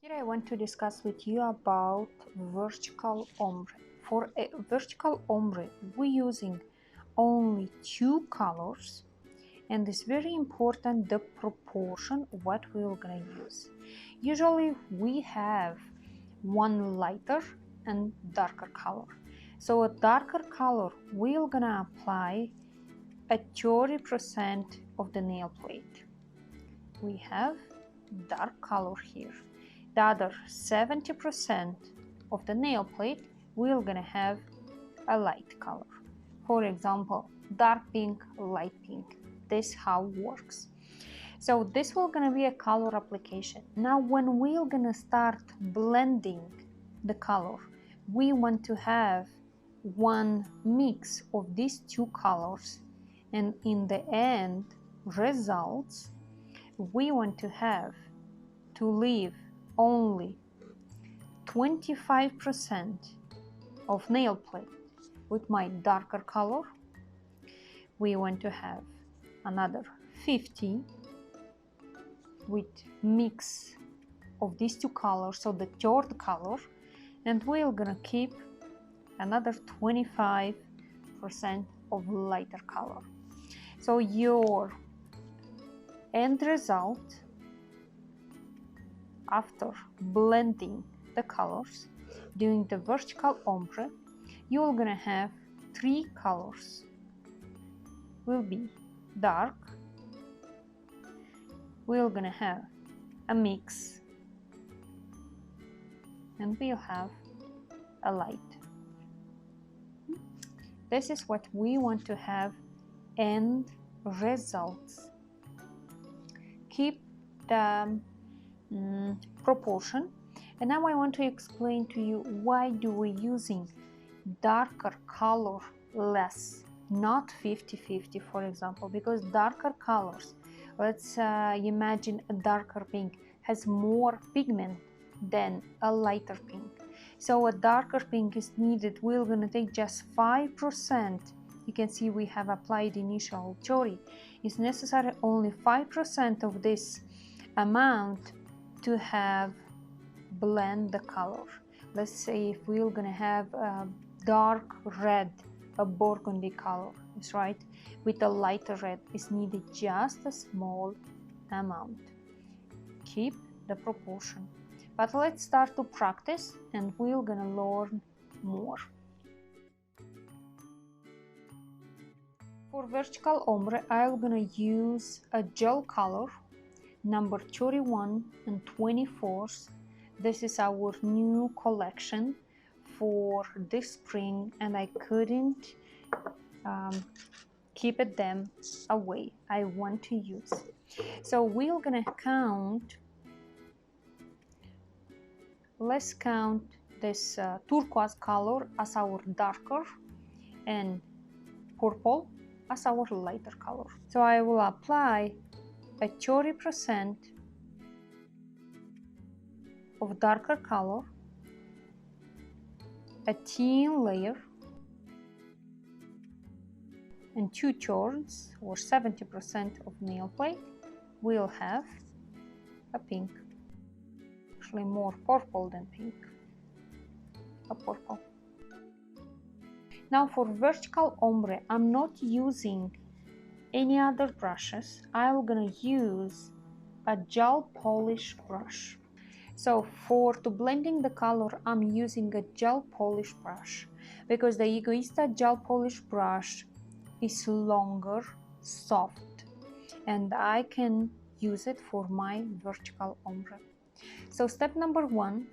Here I want to discuss with you about vertical ombre. For a vertical ombre, we're using only two colors, and it's very important the proportion what we're gonna use. Usually we have one lighter and darker color. So a darker color, we're gonna apply at 30% of the nail plate. We have dark color here. The other 70% of the nail plate, we're gonna have a light color. For example, dark pink, light pink. This how it works. So this will gonna be a color application. Now when we're gonna start blending the color, we want to have one mix of these two colors, and in the end results we want to leave only 25% of nail plate with my darker color. We want to have another 50 with mix of these two colors, so the third color, and we're gonna keep another 25% of lighter color. So your end result after blending the colors doing the vertical ombre, you're gonna have three colors. Will be dark, we're gonna have a mix, and we'll have a light. This is what we want to have end results. Keep the proportion. And now I want to explain to you why do we using darker color less, not 50-50 for example, because darker colors, let's imagine a darker pink has more pigment than a lighter pink. So a darker pink is needed. We're gonna take just 5%. You can see we have applied initial 30. It's necessary only 5% of this amount to have blend the color. Let's say if we're gonna have a dark red, a burgundy color, is right, with a lighter red, is needed just a small amount. Keep the proportion. But let's start to practice and we're gonna learn more. For vertical ombre, I'm gonna use a gel color number 31 and 24. This is our new collection for this spring, and I couldn't keep them away. I want to use. So we're gonna count. Let's count this turquoise color as our darker and purple as our lighter color. So I will apply a 30% of darker color, a thin layer, and 2/3 or 70% of nail plate will have a pink, actually more purple than pink, a purple. Now for vertical ombre, I'm not using any other brushes. I'm gonna use a gel polish brush. So for blending the color, I'm using a gel polish brush because the Egoista gel polish brush is longer, soft, and I can use it for my vertical ombre. So step number one,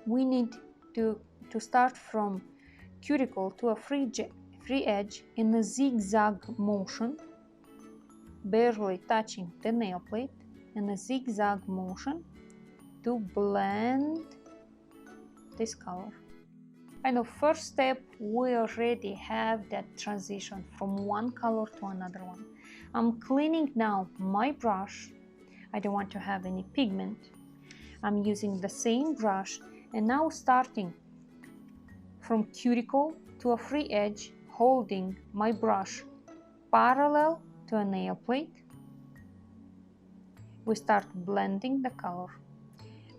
we need to start from cuticle to a free edge in a zigzag motion, barely touching the nail plate, in a zigzag motion to blend this color. And the first step, we already have that transition from one color to another one. I'm cleaning now my brush. I don't want to have any pigment. I'm using the same brush, and now starting from cuticle to a free edge, holding my brush parallel to a nail plate, we start blending the color.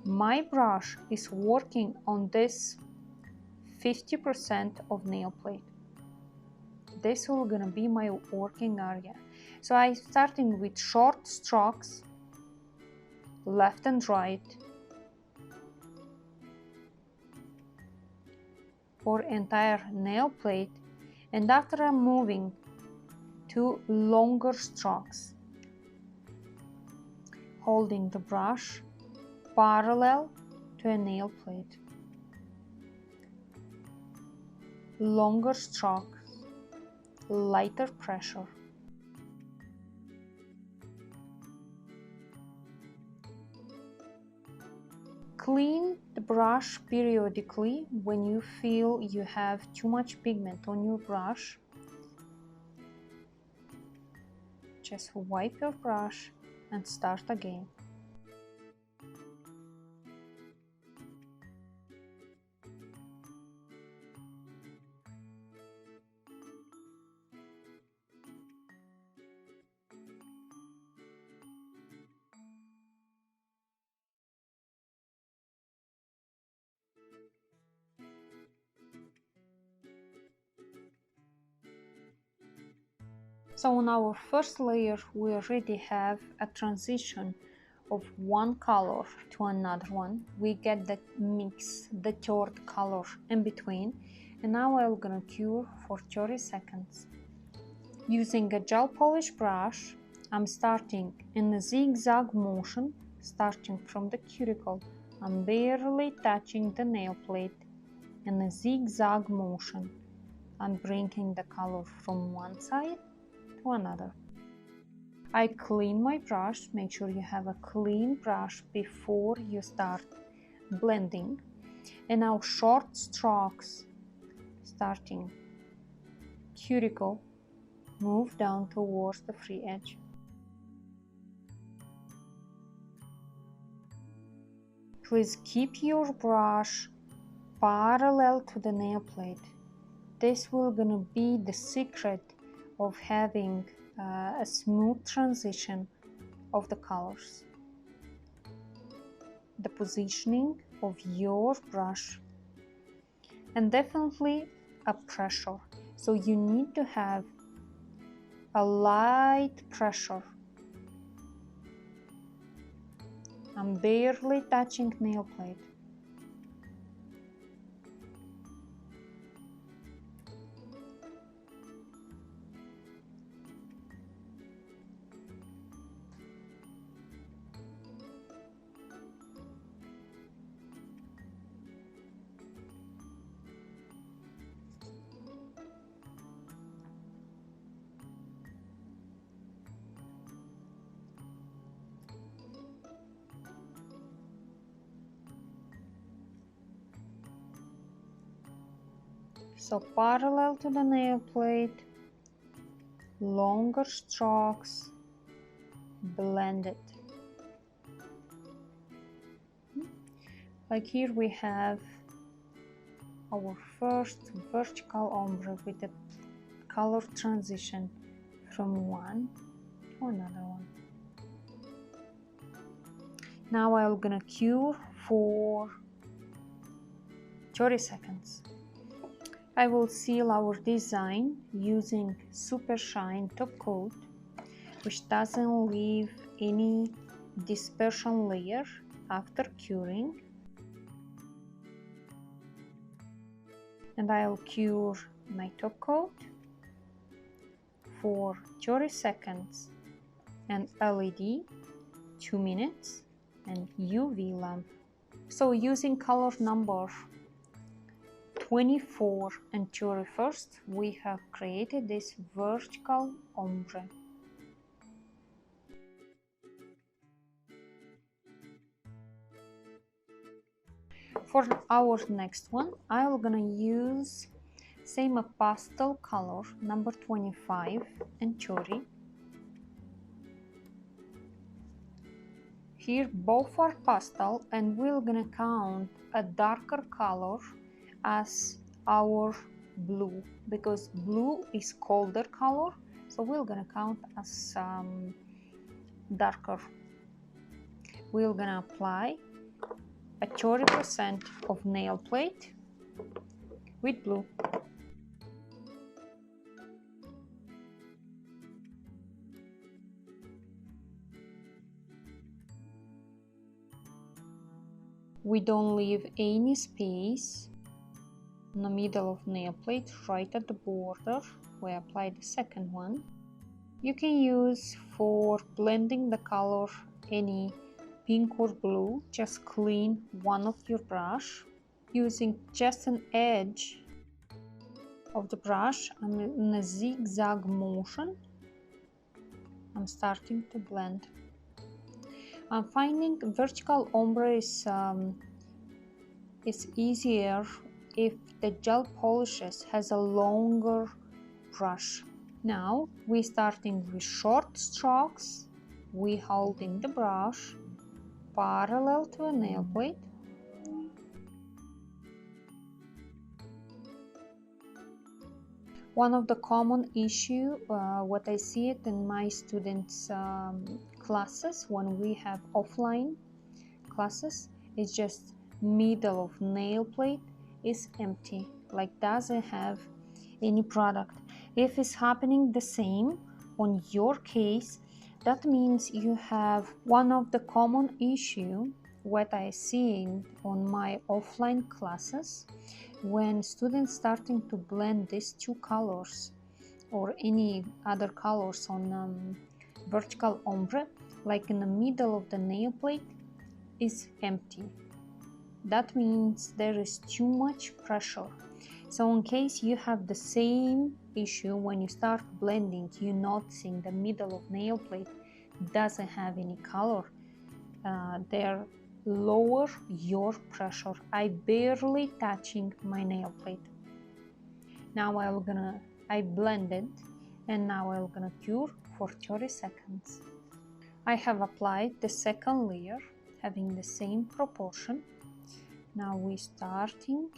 My brush is working on this 50% of nail plate. This will gonna be my working area. So I'm starting with short strokes, left and right, for entire nail plate, and after I'm moving to longer strokes, holding the brush parallel to a nail plate. Longer strokes, lighter pressure. Clean the brush periodically when you feel you have too much pigment on your brush. Just wipe your brush and start again. So on our first layer, we already have a transition of one color to another one. We get the mix, the third color in between. And now I'm gonna cure for 30 seconds. Using a gel polish brush, I'm starting in a zigzag motion, starting from the cuticle. I'm barely touching the nail plate in a zigzag motion. I'm bringing the color from one side to another. I clean my brush. Make sure you have a clean brush before you start blending. And now short strokes, starting cuticle, move down towards the free edge. Please keep your brush parallel to the nail plate. This will gonna be the secret of having a smooth transition of the colors. The positioning of your brush, and definitely a pressure. So you need to have a light pressure. I'm barely touching nail plate. So parallel to the nail plate, longer strokes, blended. Like here we have our first vertical ombre with the color transition from one to another one. Now I'm gonna cure for 30 seconds. I will seal our design using Super Shine Top Coat, which doesn't leave any dispersion layer after curing. And I'll cure my top coat for 30 seconds, and LED 2 minutes, and UV lamp. So using color number 24 and 31st, we have created this vertical ombre. For our next one, I'm gonna use same pastel color number 25 and 30. Here both are pastel, and we're gonna count a darker color as our blue, because blue is colder color, so we're gonna count as darker. We're gonna apply a 30% of nail plate with blue. We don't leave any space in the middle of nail plate, right at the border. We apply the second one. You can use for blending the color any pink or blue. Just clean one of your brush using just an edge of the brush. I'm in a zigzag motion. I'm starting to blend. I'm finding vertical ombre is easier if the gel polishes has a longer brush. Now we're starting with short strokes. We holding the brush parallel to a nail plate. One of the common issue, what I see it in my students' classes when we have offline classes, is just middle of nail plate is empty, like doesn't have any product. If it's happening the same on your case, that means you have one of the common issue what I see on my offline classes. When students starting to blend these two colors or any other colors on vertical ombre, like in the middle of the nail plate is empty. That means there is too much pressure. So in case you have the same issue when you start blending, you're noticing the middle of nail plate doesn't have any color, there, lower your pressure. I barely touching my nail plate. Now I blended, and now I'm gonna cure for 30 seconds. I have applied the second layer having the same proportion. Now we're starting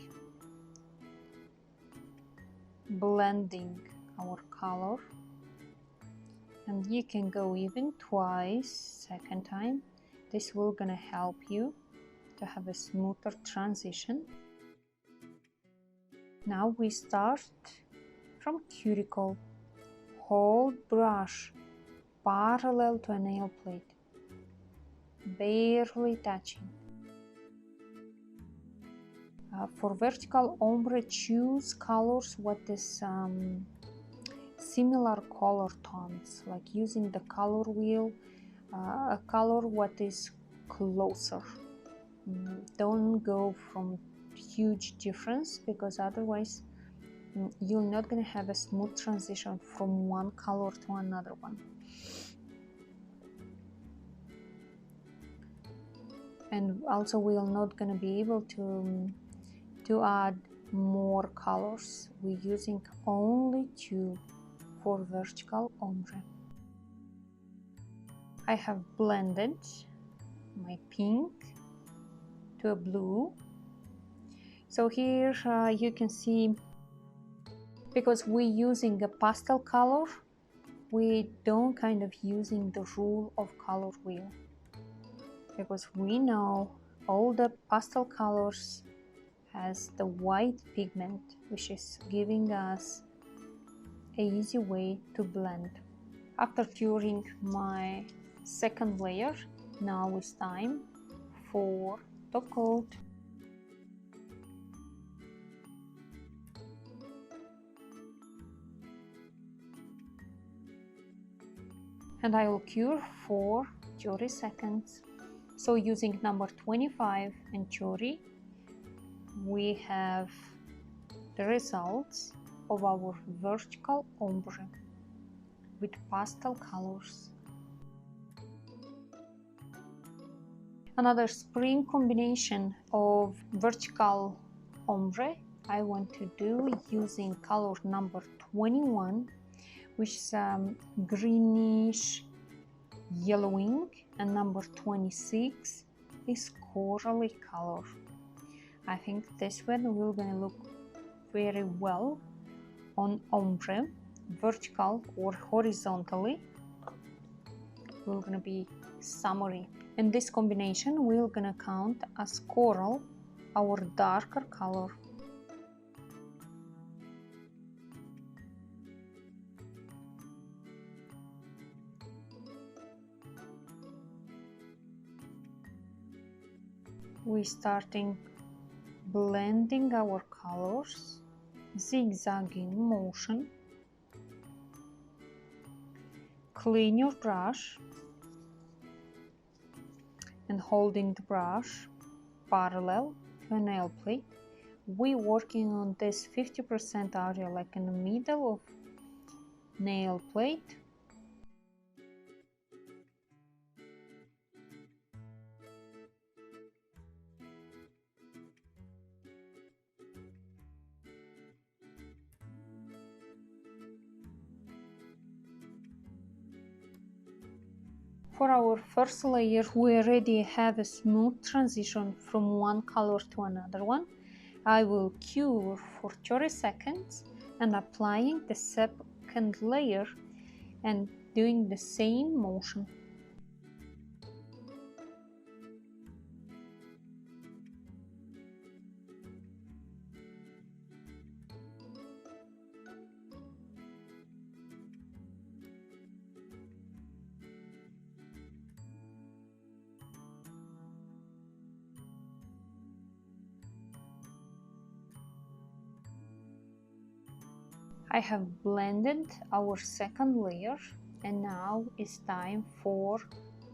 blending our color, and you can go even twice, second time. This will gonna help you to have a smoother transition. Now we start from cuticle. Hold brush parallel to a nail plate, barely touching. For vertical ombre, choose colors what is similar color tones, like using the color wheel, a color what is closer. Don't go from huge difference, because otherwise you're not going to have a smooth transition from one color to another one. And also we are not going to be able to add more colors. We're using only two for vertical ombre. I have blended my pink to a blue. So here you can see, because we're using a pastel color, we don't kind of using the rule of color wheel, because we know all the pastel colors has the white pigment, which is giving us an easy way to blend. After curing my second layer, now it's time for top coat. And I will cure for 30 seconds. So using number 25 and 30, we have the results of our vertical ombre with pastel colors. Another spring combination of vertical ombre I want to do using color number 21, which is greenish yellowing, and number 26 is corally color. I think this one will gonna look very well on ombre, vertical or horizontally. Will gonna be summery. And this combination we're gonna count as coral, our darker color. We're starting blending our colors, zigzagging motion. Clean your brush and holding the brush parallel to a nail plate. We're working on this 50% area like in the middle of nail plate. For our first layer, we already have a smooth transition from one color to another one. I will cure for 30 seconds and applying the second layer and doing the same motion. I have blended our second layer and now it's time for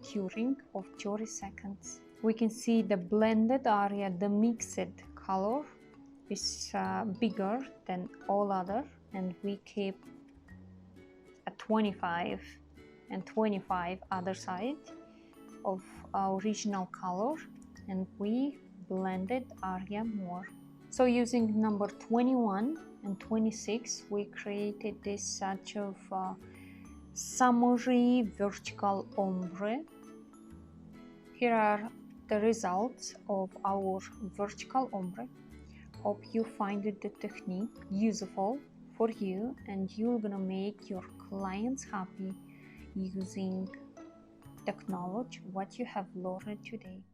curing of 30 seconds. We can see the blended area, the mixed color is bigger than all other, and we keep a 25 and 25 other side of our original color, and we blended area more. So using number 21 and 26, we created this such of summery vertical ombre. Here are the results of our vertical ombre. Hope you find the technique useful for you and you're gonna make your clients happy using technology what you have learned today.